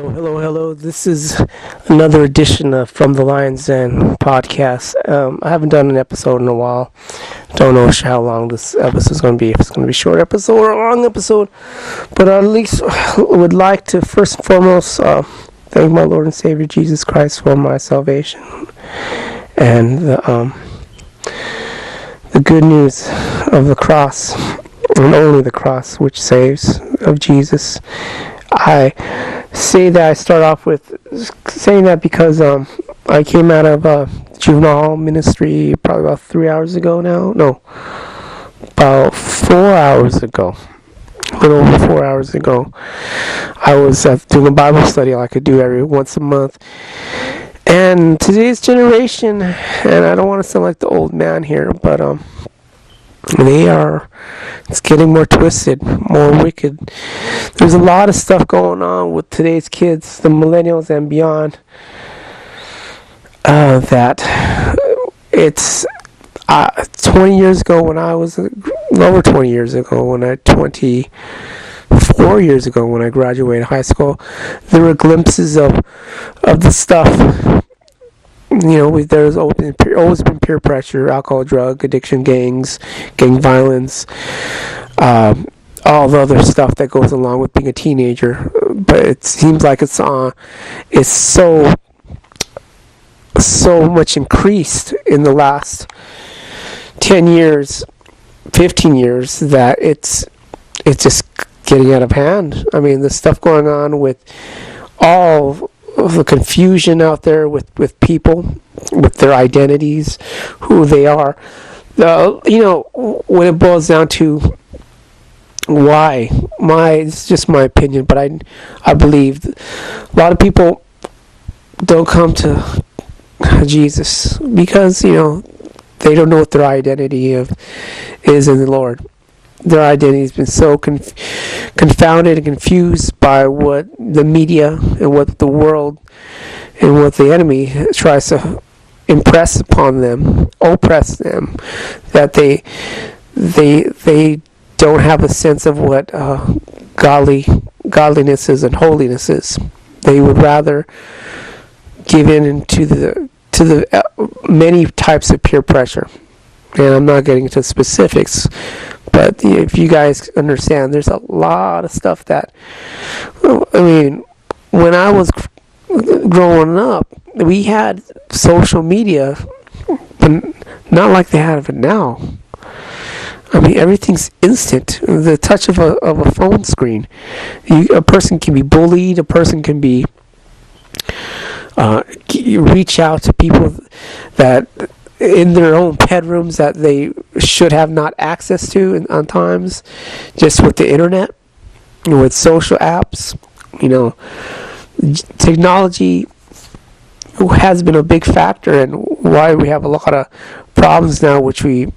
Hello. This is another edition of From the Lion's Den podcast. I haven't done an episode in a while. Don't know how long this episode is going to be. If it's going to be a short episode or a long episode. But at least would like to first and foremost thank my Lord and Savior Jesus Christ for my salvation. And the good news of the cross, and only the cross which saves, of Jesus. I say that I start off with saying that because I came out of juvenile ministry probably about 3 hours ago now. No, about 4 hours ago. A little over 4 hours ago. I was doing a Bible study like I do every once a month. And today's generation, and I don't want to sound like the old man here, but it's getting more twisted, more wicked. There's a lot of stuff going on with today's kids, the millennials and beyond, that it's 20 years ago when I was, over 20 years ago, 24 years ago when I graduated high school, there were glimpses of the stuff. You know, there's always been peer pressure, alcohol, drug addiction, gangs, gang violence, all the other stuff that goes along with being a teenager. But it seems like it's so much increased in the last 10 years, 15 years that it's just getting out of hand. I mean, the stuff going on with all of the confusion out there with people, with their identities, who they are. When it boils down to why, it's just my opinion, but I believe a lot of people don't come to Jesus because, they don't know what their identity is in the Lord. Their identity has been so confounded and confused by what the media and what the world and what the enemy tries to impress upon them, oppress them, that they don't have a sense of what godliness is and holiness is. They would rather give in to the many types of peer pressure. And I'm not getting into specifics, but if you guys understand, there's a lot of stuff that, when I was growing up, we had social media, but not like they have it now. Everything's instant. The touch of a phone screen. A person can be bullied. A person can be reach out to people that in their own bedrooms that they should have not access to on times, just with the internet, with social apps. Technology has been a big factor in why we have a lot of problems now, which we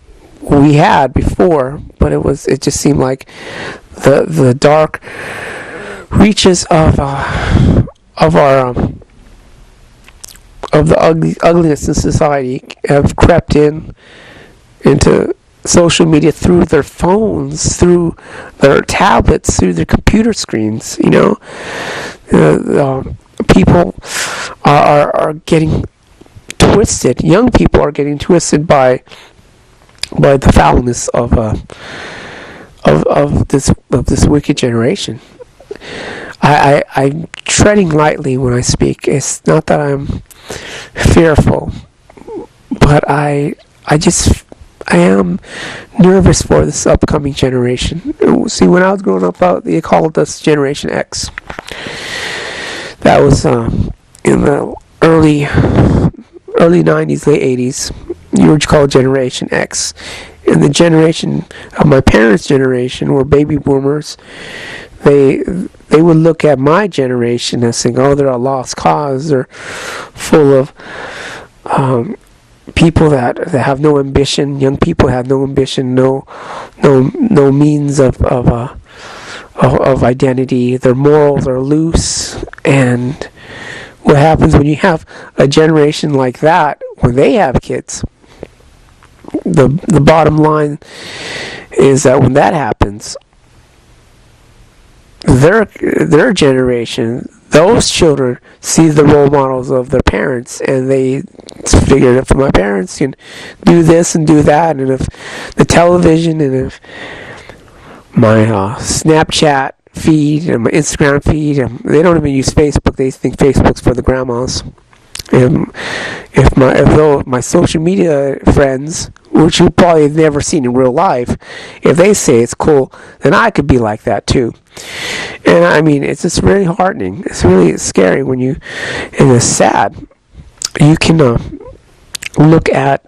had before, but it just seemed like the dark reaches of the ugliness in society have crept into social media through their phones, through their tablets, through their computer screens. People are getting twisted. Young people are getting twisted by the foulness of this wicked generation. I'm treading lightly when I speak. It's not that I'm fearful, but I am nervous for this upcoming generation. See, when I was growing up, they called us Generation X. That was in the early 90s, late 80s. You were called Generation X. And the generation of my parents' generation were baby boomers. They would look at my generation and saying, "Oh, they're a lost cause. They're full of people that have no ambition. Young people have no ambition, no means of identity. Their morals are loose." And what happens when you have a generation like that, when they have kids? The bottom line is that when that happens, their generation, those children see the role models of their parents, and they figure if my parents can do this and do that, and if the television, and if my Snapchat feed and my Instagram feed, and they don't even use Facebook, they think Facebook's for the grandmas. And if my social media friends, which you probably have never seen in real life, if they say it's cool, then I could be like that too. And I mean, it's just really heartening. It's really scary when and it's sad. You can look at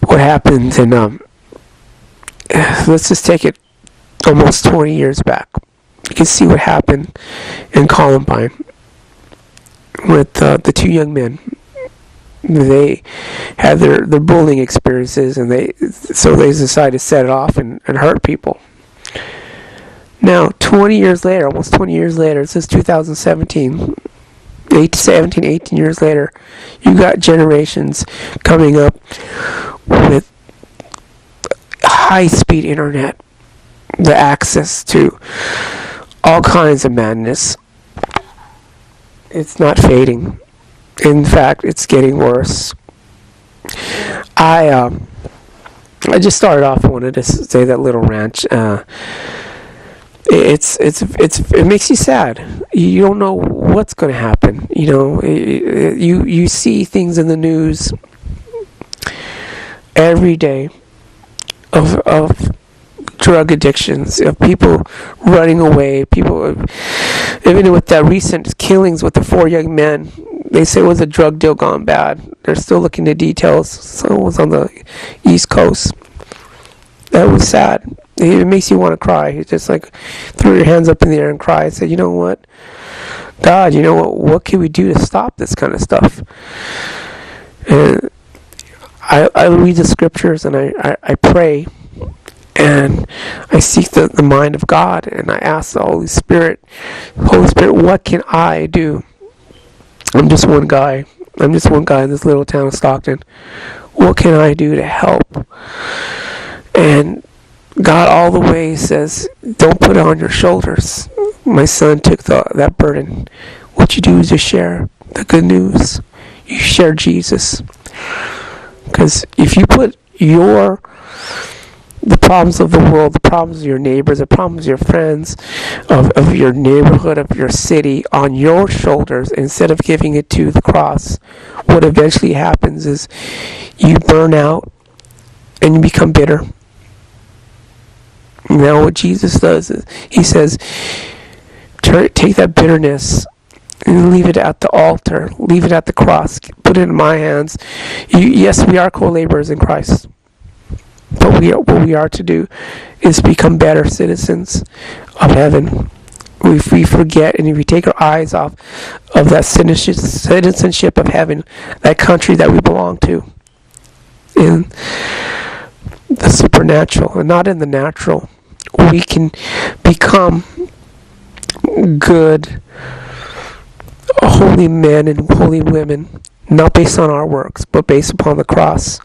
what happened, and let's just take it almost 20 years back. You can see what happened in Columbine with the two young men. They had their bullying experiences, and they decided to set it off and hurt people. Now, 20 years later, almost 20 years later, this is 2017, 18 years later, you got generations coming up with high-speed internet, the access to all kinds of madness. It's not fading. In fact, it's getting worse. I just started off. I wanted to say that little rant. It makes you sad. You don't know what's going to happen. You know, you see things in the news every day of drug addictions, of people running away, people, even with that recent killings with the 4 young men, they say it was a drug deal gone bad. They're still looking at details. Someone was on the East Coast. That was sad. It makes you want to cry. It's just like throw your hands up in the air and cry and say, you know what, God, you know what can we do to stop this kind of stuff? And I read the scriptures, and I pray, and I seek the mind of God, and I ask the Holy Spirit, what can I do? I'm just one guy in this little town of Stockton. What can I do to help? And God all the way says, don't put it on your shoulders. My son took that burden. What you do is you share the good news. You share Jesus. Because if you put the problems of the world, the problems of your neighbors, the problems of your friends, of your neighborhood, of your city on your shoulders, instead of giving it to the cross, what eventually happens is you burn out and you become bitter. Now what Jesus does is he says, take that bitterness and leave it at the altar, leave it at the cross, put it in my hands. Yes, we are co-laborers in Christ. But what we are to do is become better citizens of heaven. If we forget and if we take our eyes off of that citizenship of heaven, that country that we belong to, in the supernatural and not in the natural, we can become good, holy men and holy women, not based on our works, but based upon the cross.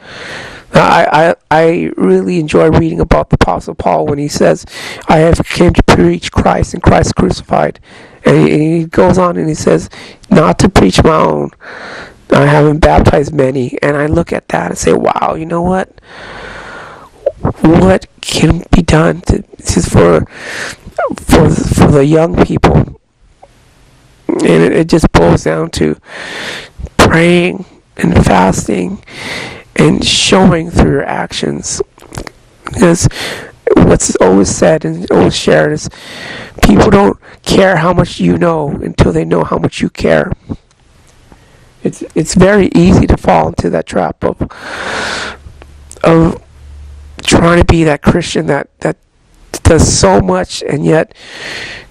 I really enjoy reading about the Apostle Paul when he says, I have came to preach Christ and Christ crucified. And he goes on and he says, not to preach my own. I haven't baptized many. And I look at that and say, wow, you know what? What can be done for the young people? And it just boils down to praying and fasting and showing through your actions. Because what's always said and always shared is people don't care how much you know until they know how much you care. It's very easy to fall into that trap of trying to be that Christian that does so much and yet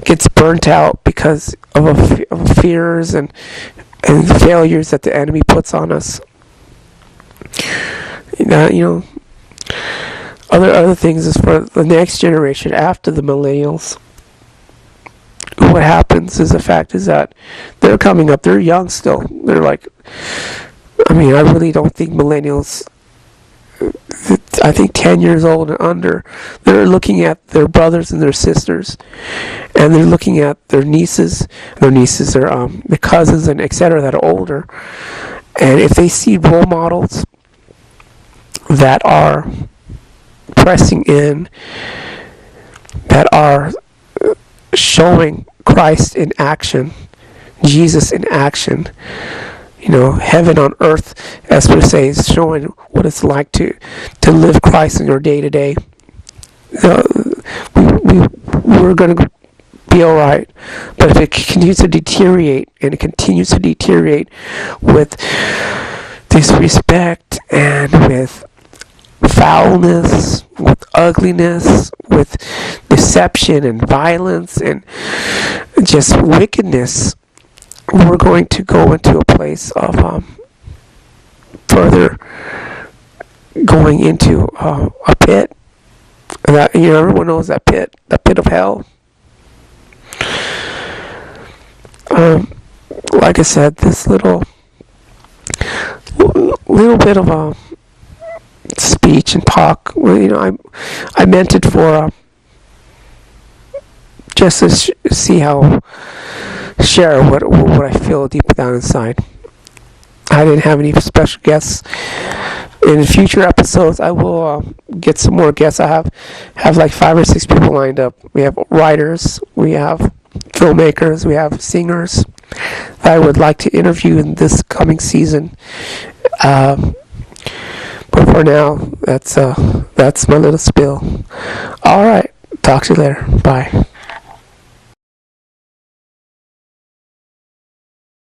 gets burnt out because of fears and failures that the enemy puts on us. Other things is for the next generation after the millennials. What happens is the fact is that they're coming up. They're young still. They're like, I really don't think millennials I think 10 years old and under, they're looking at their brothers and their sisters, and they're looking at their nieces, their cousins, and etc. that are older. And if they see role models that are pressing in, that are showing Christ in action, Jesus in action, heaven on earth, as per se, is showing what it's like to live Christ in your day to day. We're going to be all right. But if it continues to deteriorate, and it continues to deteriorate with disrespect and with foulness, with ugliness, with deception and violence and just wickedness, we're going to go into a place of further going into a pit. That, everyone knows that pit, the pit of hell. Like I said, this little bit of a speech and talk, I meant it for just to see how, share what I feel deep down inside. I didn't have any special guests. In future episodes, I will get some more guests. I have like 5 or 6 people lined up. We have writers, we have filmmakers, we have singers that I would like to interview in this coming season. But for now, that's my little spill. All right, talk to you later. Bye.